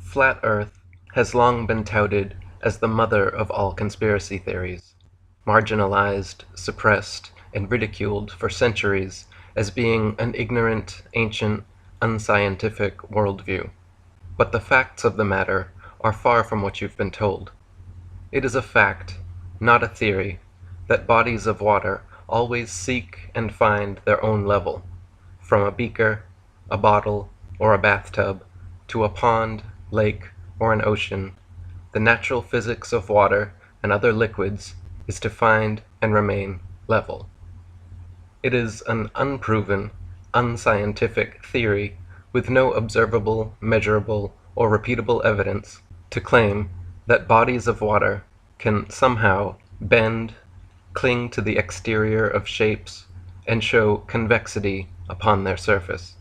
Flat Earth has long been touted as the mother of all conspiracy theories, marginalized, suppressed, and ridiculed for centuries as being an ignorant, ancient, unscientific worldview. But the facts of the matter are far from what you've been told. It is a fact, not a theory, that bodies of water always seek and find their own level, from a beaker, a bottle, or a bathtub, to a pond, lake, or an ocean. The natural physics of water and other liquids is to find and remain level. It is an unproven, unscientific theory with no observable, measurable, or repeatable evidence to claim that bodies of water can somehow bend, cling to the exterior of shapes, and show convexity upon their surface.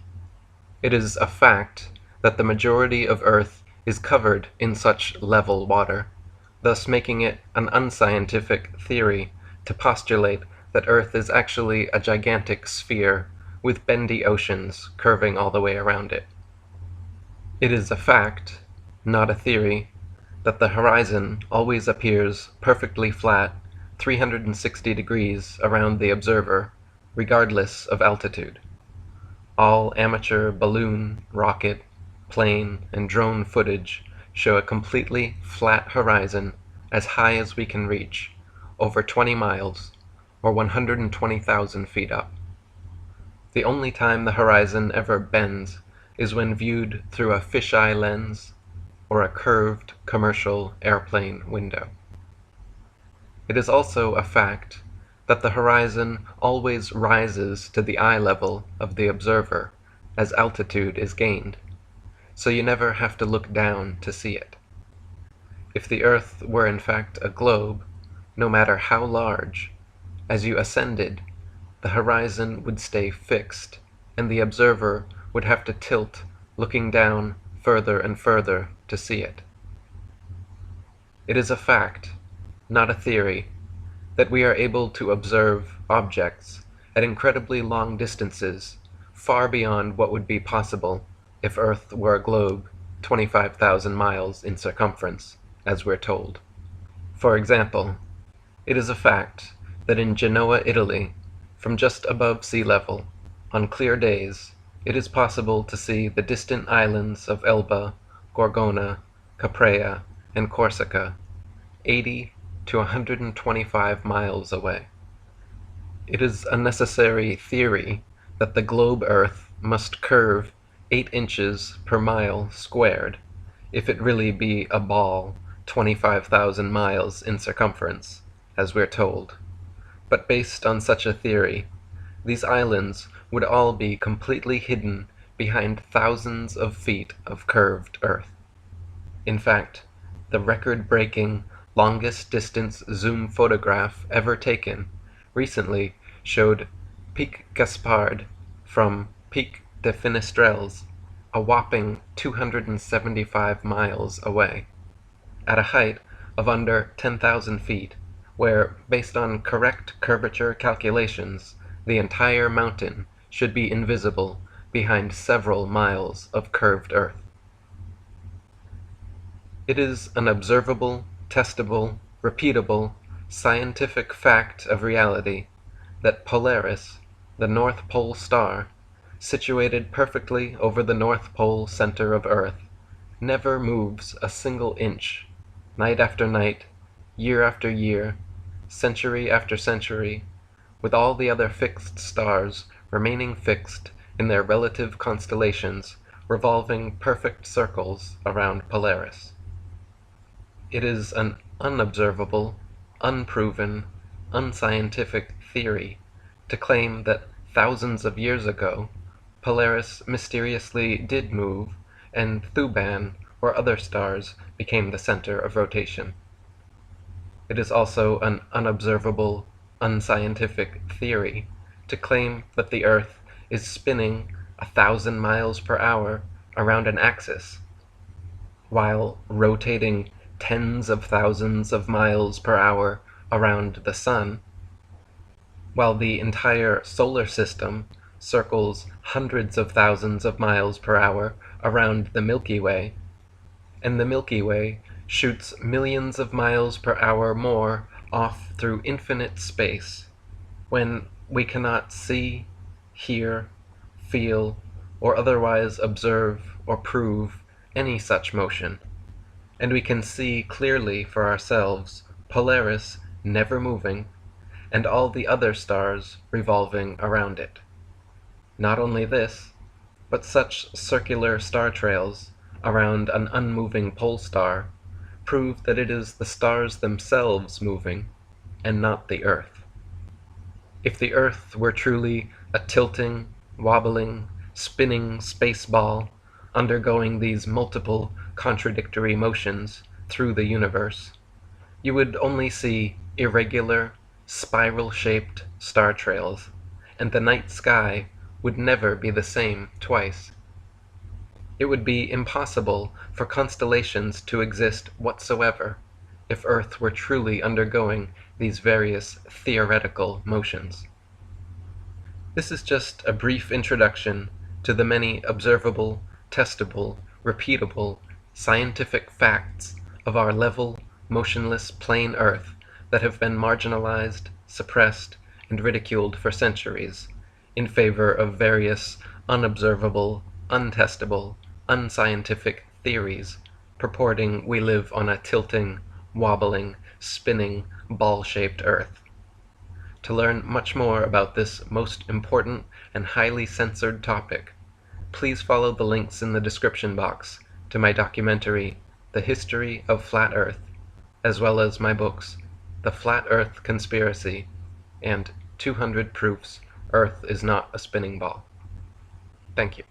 It is a fact that the majority of Earth is covered in such level water, thus making it an unscientific theory to postulate that Earth is actually a gigantic sphere with bendy oceans curving all the way around it. It is a fact, not a theory, that the horizon always appears perfectly flat 360 degrees around the observer, regardless of altitude. All amateur balloon, rocket, plane, and drone footage show a completely flat horizon as high as we can reach, over 20 miles, or 120,000 feet up. The only time the horizon ever bends is when viewed through a fisheye lens or a curved commercial airplane window. It is also a fact that the horizon always rises to the eye level of the observer as altitude is gained, so you never have to look down to see it. If the Earth were in fact a globe, no matter how large, as you ascended, the horizon would stay fixed, and the observer would have to tilt, looking down further and further to see it. It is a fact, not a theory, that we are able to observe objects at incredibly long distances, far beyond what would be possible if Earth were a globe 25,000 miles in circumference, as we're told. For example, it is a fact that in Genoa, Italy, from just above sea level, on clear days, it is possible to see the distant islands of Elba, Gorgona, Caprea, and Corsica, 80 to 125 miles away. It is a necessary theory that the globe Earth must curve 8 inches per mile squared, if it really be a ball 25,000 miles in circumference, as we're told. But based on such a theory, these islands would all be completely hidden behind thousands of feet of curved Earth. In fact, the record-breaking longest distance zoom photograph ever taken recently showed Pic Gaspard from Pic de Finestrelles, a whopping 275 miles away, at a height of under 10,000 feet, where, based on correct curvature calculations, the entire mountain should be invisible behind several miles of curved Earth. It is an observable, testable, repeatable, scientific fact of reality that Polaris, the North Pole star, situated perfectly over the North Pole center of Earth, never moves a single inch, night after night, year after year, century after century, with all the other fixed stars remaining fixed in their relative constellations, revolving perfect circles around Polaris. It is an unobservable, unproven, unscientific theory to claim that thousands of years ago, Polaris mysteriously did move, and Thuban or other stars became the center of rotation. It is also an unobservable, unscientific theory to claim that the Earth is spinning 1,000 miles per hour around an axis, while rotating tens of thousands of miles per hour around the Sun, while the entire solar system circles hundreds of thousands of miles per hour around the Milky Way, and the Milky Way shoots millions of miles per hour more off through infinite space, when we cannot see, hear, feel, or otherwise observe or prove any such motion, and we can see clearly for ourselves Polaris never moving, and all the other stars revolving around it. Not only this, but such circular star trails around an unmoving pole star prove that it is the stars themselves moving, and not the Earth. If the Earth were truly a tilting, wobbling, spinning space ball undergoing these multiple contradictory motions through the universe, you would only see irregular, spiral-shaped star trails, and the night sky would never be the same twice. It would be impossible for constellations to exist whatsoever if Earth were truly undergoing these various theoretical motions. This is just a brief introduction to the many observable, testable, repeatable, scientific facts of our level, motionless plain Earth that have been marginalized, suppressed, and ridiculed for centuries, in favor of various unobservable, untestable, unscientific theories purporting we live on a tilting, wobbling, spinning, ball-shaped Earth. To learn much more about this most important and highly censored topic, please follow the links in the description box to my documentary, The History of Flat Earth, as well as my books, The Flat Earth Conspiracy and 200 Proofs Earth is Not a Spinning Ball. Thank you.